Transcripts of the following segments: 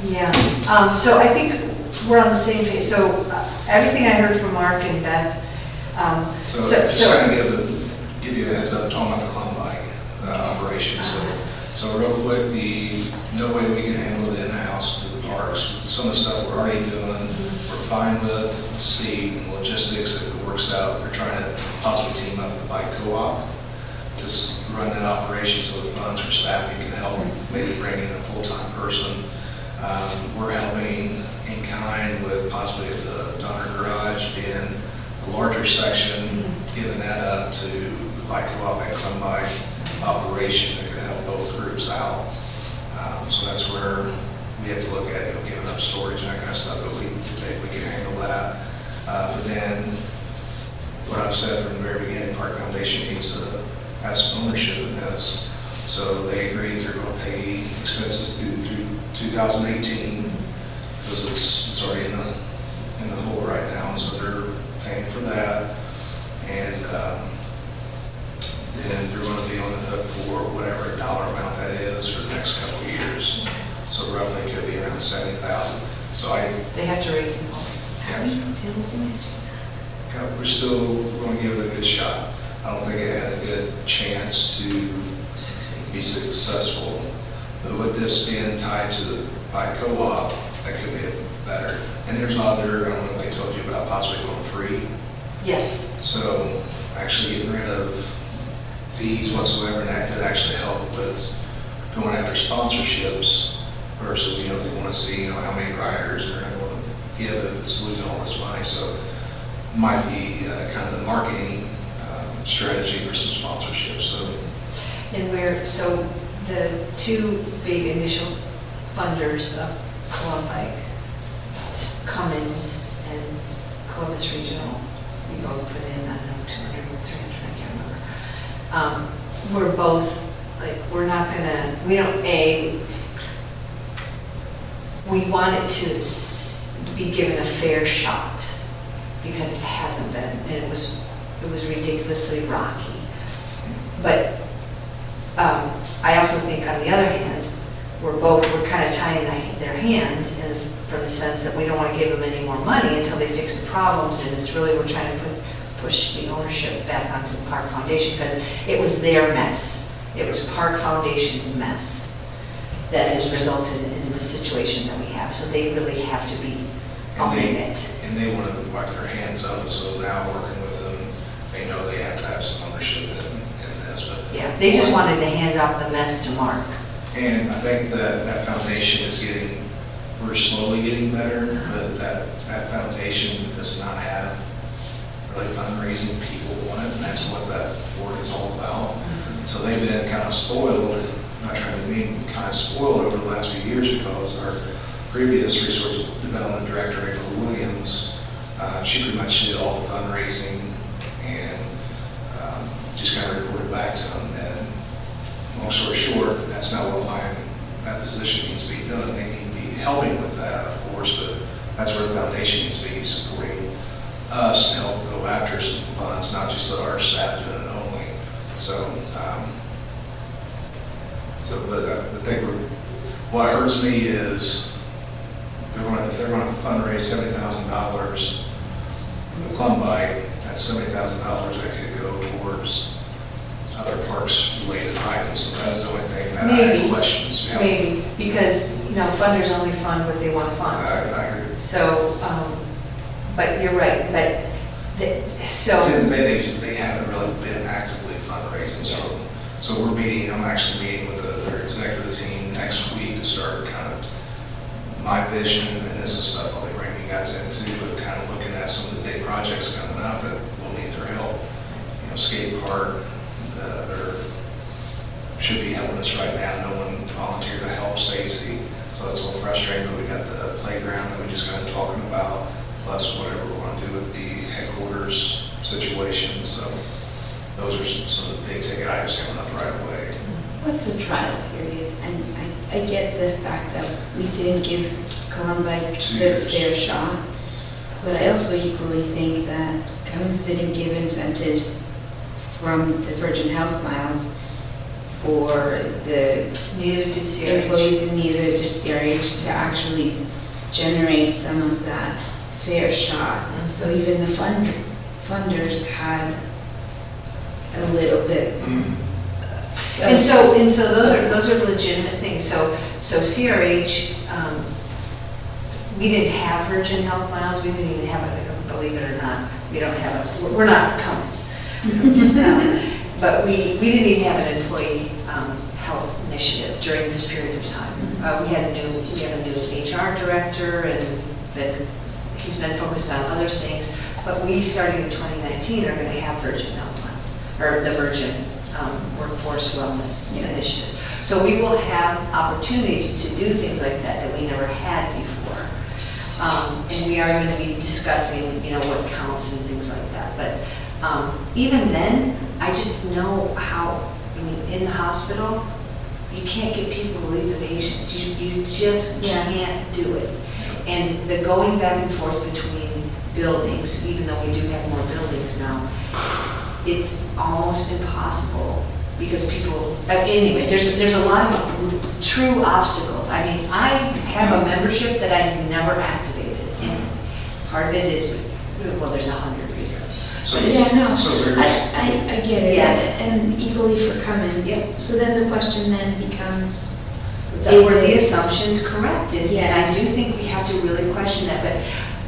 Yeah, so I think we're on the same page. So everything I heard from Mark and Beth. So just trying to give you a heads up, talking about the Columbike operation. So real quick, no way we can handle it in-house through the parks. Some of the stuff we're already doing, we're fine with. See logistics, if it works out, they're trying to possibly team up with the bike co-op to run that operation, so the funds for staffing can help maybe bring in a full-time person. We're helping in kind with possibly the Donner Garage being a larger section, giving that up to the bike co-op and Columbike operation that could help both groups out. So that's where we have to look at, giving up storage and that kind of stuff, but we think we can handle that. But then, what I've said from the very beginning, Park Foundation needs to have some ownership in this. So they agreed they're going to pay expenses through 2018 because it's already in the hole right now. So they're paying for that, and then they're going to be on the hook for whatever dollar amount that is for the next couple of years. So roughly it could be around $70,000. So they have to raise the funds. Are we still going to? Yeah, we're still going to give it a good shot. I don't think it had a good chance to be successful. But with this being tied to the bike co-op, that could be better. And there's other, I don't know if they told you about possibly going free. Yes. So actually getting rid of fees whatsoever, and that could actually help with going after sponsorships versus, they want to see, how many riders are going to give if it's losing all this money. So it might be kind of the marketing strategy for some sponsorships. So the two big initial funders of Columbike, Cummins and Columbus Regional, we both put in, I don't know, 200 or 300, I can't remember. We're both, we're not gonna, we want it to be given a fair shot because it hasn't been, and it was ridiculously rocky. But I also think, on the other hand, we're kind of tying their hands from the sense that we don't want to give them any more money until they fix the problems, and it's really, we're trying to push the ownership back onto the Park Foundation because it was their mess. It was Park Foundation's mess that has resulted in the situation that we have. So they really have to be owning it. And they want to wipe their hands of it, so now working with them, they know they have to have some ownership in this. But yeah, they just wanted to hand off the mess to Mark. And I think that foundation is we're slowly getting better, but that foundation does not have really fundraising people on it, and that's what that board is all about. So they've been kind of spoiled, not trying to be kind of spoiled over the last few years because our previous resource development director, April Williams, she pretty much did all the fundraising and just kind of reported back to them. And long story short, that's not what that position needs to be doing. They need to be helping with that, of course, but that's where the foundation needs to be supporting us to help go after some funds, not just our staff doing it only. But I think what hurts me is if they're going to fundraise $70,000 from the Columbike, that's $70,000 that could go towards other parks related items. So that is the only thing that I have questions. Yeah. Maybe, because funders only fund what they want to fund. I agree. So, but you're right. But they haven't really been actively fundraising. So we're meeting. I'm actually meeting with their executive team next week to start kind of my vision, and this is stuff I'll be bringing you guys into, but kind of looking at some of the big projects coming out that will need their help. Skate park, should be helping us right now. No one volunteered to help Stacy, so that's a little frustrating, but we got the playground that we just got talking about, plus whatever we want to do with the headquarters situation. So those are some of the big ticket items coming up right away. What's the trial period? And I get the fact that we didn't give Columbike the fair shot, but I also equally think that Cummins didn't give incentives from the Virgin Health miles or the Neither did CRH. employees in neither did CRH to actually generate some of that fair shot. So even the funders had a little bit. And so those are legitimate things. So CRH, we didn't have Virgin Health miles. We didn't even have it, believe it or not. We don't have we're not Cummins. But we didn't even have an employee health initiative during this period of time. We had a new HR director, and then he's been focused on other things. But we, starting in 2019, are going to have Virgin Health miles, or the Virgin Workforce Wellness Initiative. So we will have opportunities to do things like that we never had before. And we are going to be discussing, what counts and things like that. But even then, I just know how, in the hospital, you can't get people to leave the patients. You just can't do it. And the going back and forth between buildings, even though we do have more buildings now, it's almost impossible because people, anyway, there's a lot of true obstacles. I have a membership that I've never activated, and part of it is, well, there's 100 reasons. So, I get it, Yeah. and equally for Cummins. Yeah. So then the question then becomes, Were the assumptions correct? And Yes. I do think we have to really question that. But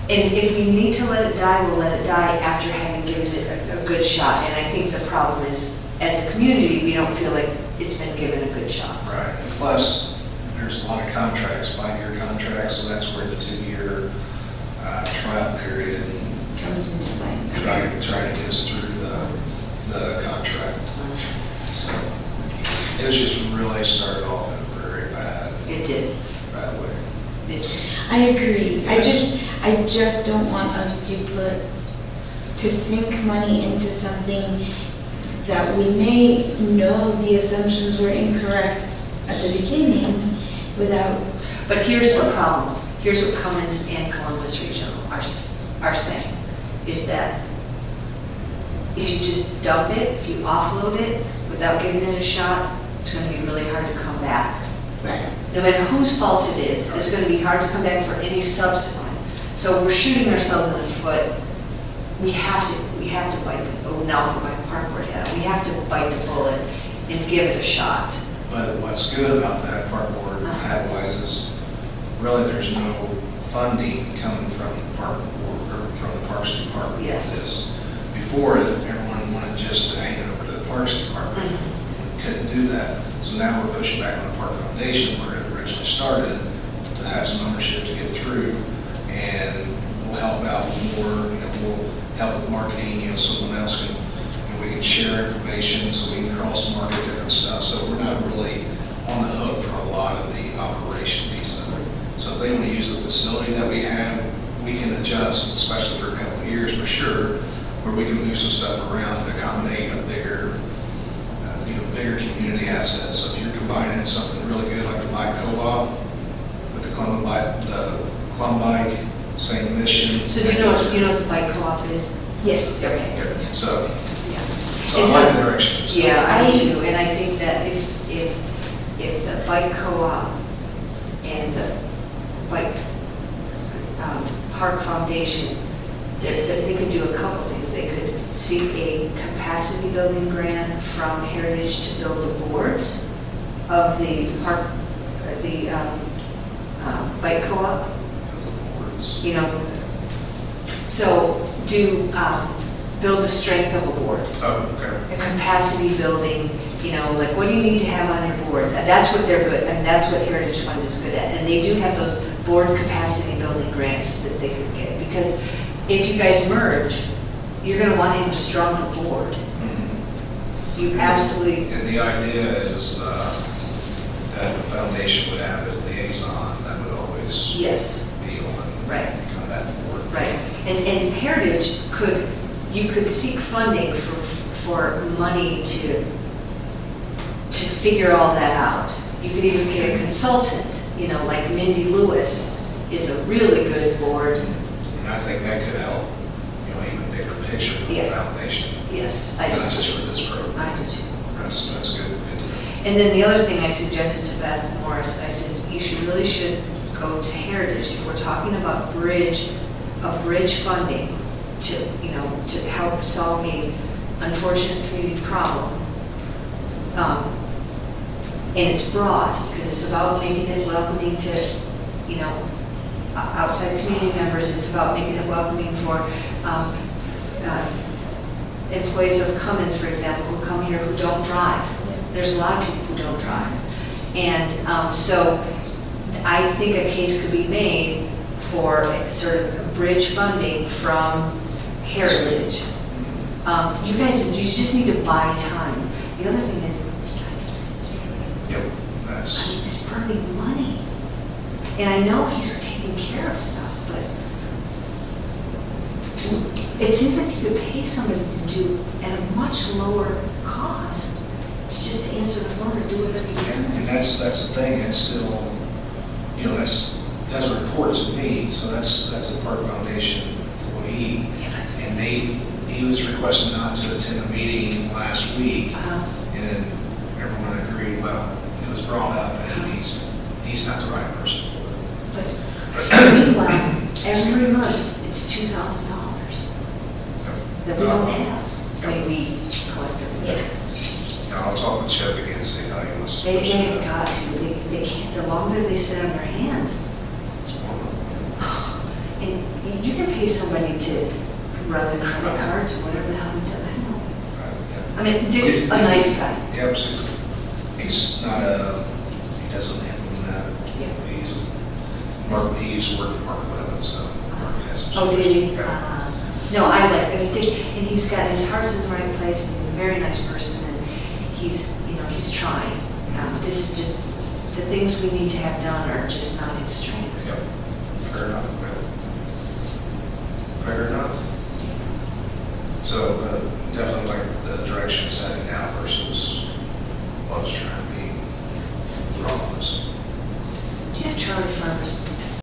and if we need to let it die, we'll let it die after having given it a good shot. And I think the problem is, as a community, we don't feel like it's been given a good shot. Right. And plus, there's a lot of contracts, 5-year contracts, so that's where the 2-year trial period comes into play. try to get us through the contract. So it was just really started off in a very bad way. It did. I agree. I just don't want us to sink money into something that we may know the assumptions were incorrect at the beginning without. But here's the problem. Here's what Cummins and Columbus Regional are saying, is that if you just dump it, if you offload it without giving it a shot, it's going to be really hard to come back. Right. No matter whose fault it is, it's going to be hard to come back for any subsequent. So we're shooting ourselves in the foot. We have to bite the, now for my park board hat, we have to bite the bullet and give it a shot. But what's good about that park board hat-wise is really there's no funding coming from the park board or from the Parks Department. Yes. Before, everyone wanted just to hang it over to the Parks Department. Couldn't do that. So now we're pushing back on the Park Foundation where it originally started to have some ownership to get through, and we'll help out more, we'll help with marketing, someone else can, we can share information so we can cross-market different stuff. So we're not really on the hook for a lot of the operation piece of it. So if they want to use the facility that we have, we can adjust, especially for a couple of years for sure, where we can move some stuff around to accommodate a bigger community asset. So if you're combining something really good like the bike co-op with the Columbike, same mission. So do you know what the bike co-op is? Yes. Okay. So Yeah. I like the direction. It's going. Yeah, I do too. And I think that if the bike co-op and the bike park foundation, they could do a couple things. They could seek a capacity building grant from Heritage to build the boards of the park, the bike co-op. So build the strength of a board. Oh, okay. A capacity building, like what do you need to have on your board? That's what they're good, and that's what Heritage Fund is good at. And they do have those board capacity building grants that they could get, because if you guys merge, you're going to want to have a stronger board. Mm-hmm. You absolutely. And the idea is that the foundation would have a liaison that would always be on that board. Right. And Heritage you could seek funding for money to figure all that out. You could even pay a consultant, like Mindy Lewis is a really good board. And I think that could help, even bigger picture for the foundation. Yes, I do. Not just for this program. I do too. That's good. And then the other thing I suggested to Beth Morris, I said, you really should go to Heritage. If we're talking about bridge funding to, to help solve a unfortunate community problem, and it's broad, because it's about making it welcoming to, outside community members. It's about making it welcoming for employees of Cummins, for example, who come here who don't drive. There's a lot of people who don't drive. And so I think a case could be made for sort of bridge funding from Heritage. You guys, you just need to buy time. The other thing is, Yep, it's burning money. And I know he's taking care of stuff, but it seems like you could pay somebody to do at a much lower cost to just answer the phone or do whatever you can. and that's the thing, it's still, that's a report to me, so that's a Park Foundation employee. And he was requesting not to attend a meeting last week, and everyone agreed, well, it was brought up that he's not the right person for it. But meanwhile, every month, it's $2,000 that we don't have. I mean, we collectively. Yeah, I'll talk with Chuck again, see how he wants to. They have got to. They can't. The longer they sit on their hands, It's more. and you can pay somebody to run the credit cards or whatever the hell he does. I don't know. Yeah. I mean, Dick's a nice guy. Yeah, absolutely. He's not he doesn't handle that. He used to work for Mark Levin, so Mark has some. Oh, did he? Yeah. No, I like him. Dick, and he's got his heart's in the right place. And he's a very nice person, and he's trying. This is just the things we need to have done are just not his strengths. Yep. Fair enough. Fair enough. So definitely like the direction it's heading now versus what I was trying to